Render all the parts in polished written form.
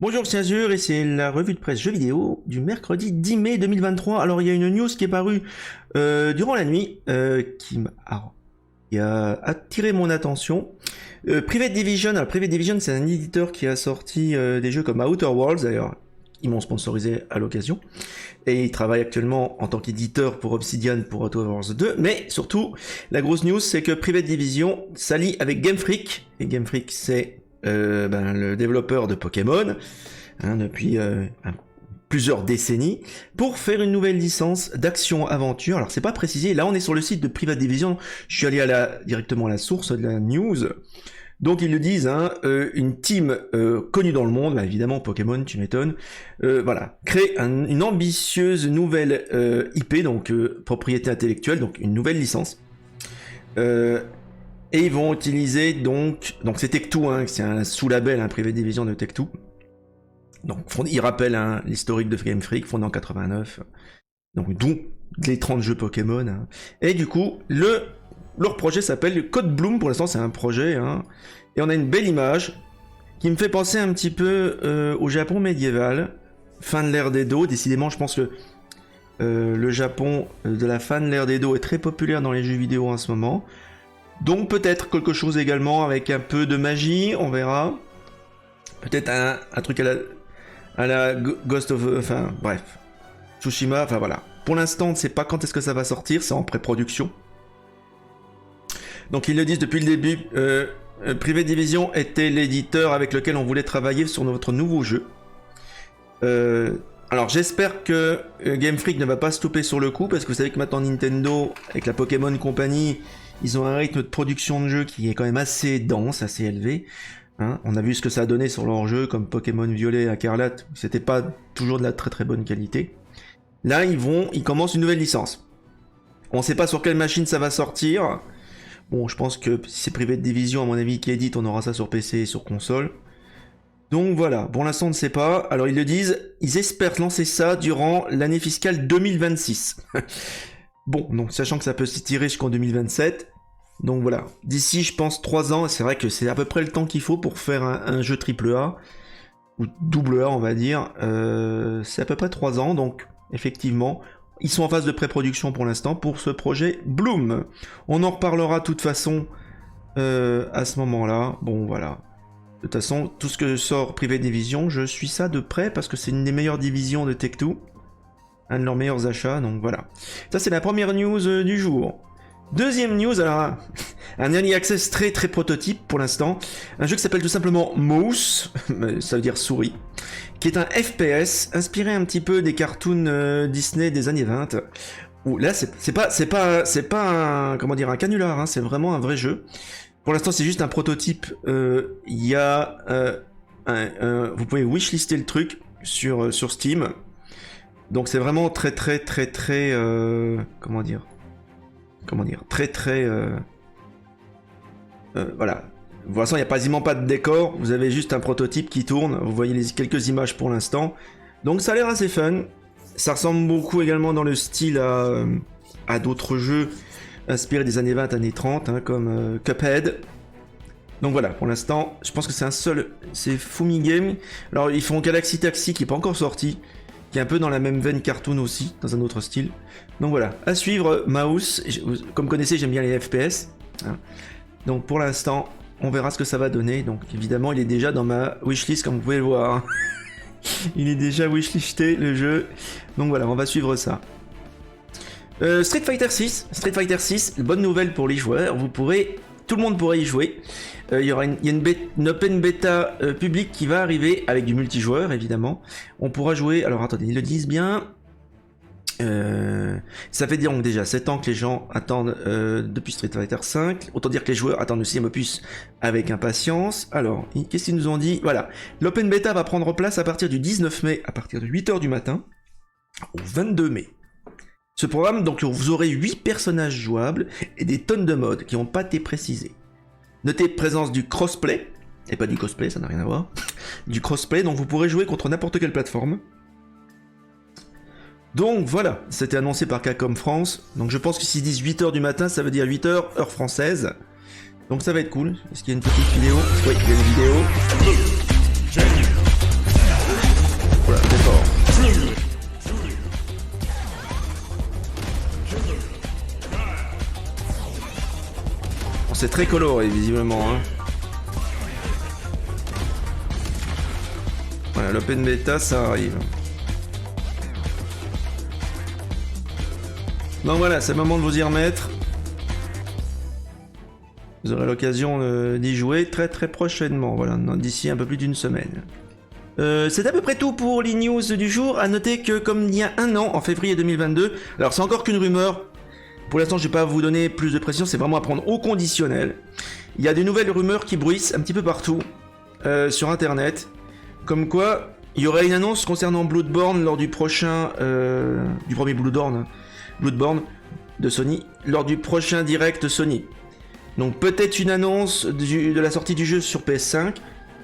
Bonjour, c'est Azur et c'est la revue de presse jeux vidéo du mercredi 10 mai 2023. Alors il y a une news qui est parue durant la nuit qui a attiré mon attention. Private Division, alors Private Division c'est un éditeur qui a sorti des jeux comme Outer Worlds, d'ailleurs ils m'ont sponsorisé à l'occasion. Et il travaille actuellement en tant qu'éditeur pour Obsidian pour Outer Worlds 2. Mais surtout, la grosse news c'est que Private Division s'allie avec Game Freak. Et Game Freak c'est le développeur de Pokémon depuis plusieurs décennies pour faire une nouvelle licence d'action-aventure. Alors c'est pas précisé, là on est sur le site de Private Division, je suis allé directement à la source de la news. Donc ils le disent, une team connue dans le monde, évidemment Pokémon, tu m'étonnes, crée une ambitieuse nouvelle IP, donc propriété intellectuelle, donc une nouvelle licence. Et ils vont utiliser donc c'est Tech2, c'est un sous-label, Private Division de Tech2. Donc ils rappellent l'historique de Game Freak, fondé en 89. Donc dont les 30 jeux Pokémon. Et du coup, leur projet s'appelle Code Bloom, pour l'instant c'est un projet. Et on a une belle image qui me fait penser un petit peu au Japon médiéval, fin de l'ère d'Edo. Décidément, je pense que le Japon de la fin de l'ère d'Edo est très populaire dans les jeux vidéo en ce moment. Donc peut-être quelque chose également avec un peu de magie, on verra. Peut-être un truc à la Ghost of... Tsushima, voilà. Pour l'instant, on ne sait pas quand est-ce que ça va sortir, c'est en pré-production. Donc ils le disent depuis le début, Private Division était l'éditeur avec lequel on voulait travailler sur notre nouveau jeu. Alors j'espère que Game Freak ne va pas stopper sur le coup, parce que vous savez que maintenant Nintendo, avec la Pokémon Company, ils ont un rythme de production de jeu qui est quand même assez dense, assez élevé. On a vu ce que ça a donné sur leur jeu, comme Pokémon Violet, Écarlate, c'était pas toujours de la très très bonne qualité. Là, ils commencent une nouvelle licence. On sait pas sur quelle machine ça va sortir. Bon, je pense que si c'est Private Division, à mon avis, qui édite, on aura ça sur PC et sur console. Donc voilà, pour l'instant on ne sait pas. Alors ils le disent, ils espèrent lancer ça durant l'année fiscale 2026. Bon, donc sachant que ça peut s'étirer jusqu'en 2027. Donc voilà, d'ici je pense 3 ans, c'est vrai que c'est à peu près le temps qu'il faut pour faire un jeu AAA, ou AA on va dire, c'est à peu près 3 ans, donc effectivement, ils sont en phase de pré-production pour l'instant pour ce projet Bloom. On en reparlera de toute façon à ce moment-là, bon voilà. De toute façon, tout ce que sort Private Division, je suis ça de près parce que c'est une des meilleures divisions de Tech2, un de leurs meilleurs achats, donc voilà. Ça c'est la première news du jour. Deuxième news, alors un early access très très prototype pour l'instant, un jeu qui s'appelle tout simplement Mouse, ça veut dire souris, qui est un FPS inspiré un petit peu des cartoons Disney des années 20. Où là c'est pas un canular, c'est vraiment un vrai jeu. Pour l'instant c'est juste un prototype. Il y a vous pouvez wishlister le truc sur Steam. Donc c'est vraiment très voilà. Pour l'instant, il n'y a quasiment pas de décor. Vous avez juste un prototype qui tourne. Vous voyez quelques images pour l'instant. Donc ça a l'air assez fun. Ça ressemble beaucoup également dans le style à d'autres jeux inspirés des années 20, années 30, comme Cuphead. Donc voilà, pour l'instant, je pense que c'est Fumigame. Alors ils font Galaxy Taxi qui n'est pas encore sorti, qui est un peu dans la même veine cartoon aussi, dans un autre style. Donc voilà, à suivre, Mouse. Comme vous connaissez, j'aime bien les FPS. Donc pour l'instant, on verra ce que ça va donner. Donc évidemment, il est déjà dans ma wishlist, comme vous pouvez le voir. Il est déjà wishlisté, le jeu. Donc voilà, on va suivre ça. Street Fighter 6, bonne nouvelle pour les joueurs. Tout le monde pourrait y jouer. Il y a une open beta publique qui va arriver avec du multijoueur évidemment. On pourra jouer. Alors attendez, ils le disent bien. Ça fait donc déjà 7 ans que les gens attendent depuis Street Fighter 5. Autant dire que les joueurs attendent le 6ème opus avec impatience. Alors, qu'est-ce qu'ils nous ont dit? Voilà, l'open beta va prendre place à partir du 19 mai, à partir de 8h du matin, au 22 mai. Ce programme, donc, vous aurez 8 personnages jouables et des tonnes de modes qui n'ont pas été précisés. Notez présence du crossplay, et pas du cosplay, ça n'a rien à voir. Du crossplay, donc vous pourrez jouer contre n'importe quelle plateforme. Donc voilà, c'était annoncé par Capcom France. Donc je pense que s'ils disent 8h du matin, ça veut dire 8h heure française. Donc ça va être cool. Est-ce qu'il y a une petite vidéo? Oui, il y a une vidéo. très coloré, visiblement. Hein. Voilà, l'open beta, ça arrive. Donc voilà, c'est le moment de vous y remettre. Vous aurez l'occasion d'y jouer très prochainement, voilà, d'ici un peu plus d'une semaine. C'est à peu près tout pour les news du jour. À noter que comme il y a un an, en février 2022, alors c'est encore qu'une rumeur, pour l'instant je vais pas vous donner plus de précision, c'est vraiment à prendre au conditionnel. Il y a des nouvelles rumeurs qui bruissent un petit peu partout sur internet, comme quoi il y aurait une annonce concernant Bloodborne lors du prochain, du premier Bloodborne de Sony, lors du prochain direct Sony. Donc peut-être une annonce de la sortie du jeu sur PS5,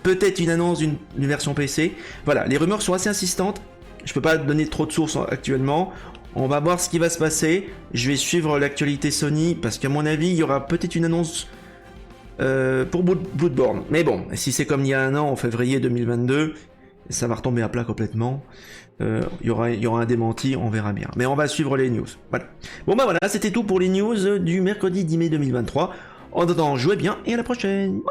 peut-être une annonce d'une version PC. Voilà, les rumeurs sont assez insistantes. Je peux pas donner trop de sources actuellement. On va voir ce qui va se passer. Je vais suivre l'actualité Sony parce qu'à mon avis, il y aura peut-être une annonce pour Bloodborne. Mais bon, si c'est comme il y a un an, en février 2022, ça va retomber à plat complètement. Il y aura un démenti, on verra bien. Mais on va suivre les news. Voilà. Bon bah voilà, c'était tout pour les news du mercredi 10 mai 2023. En attendant, jouez bien et à la prochaine.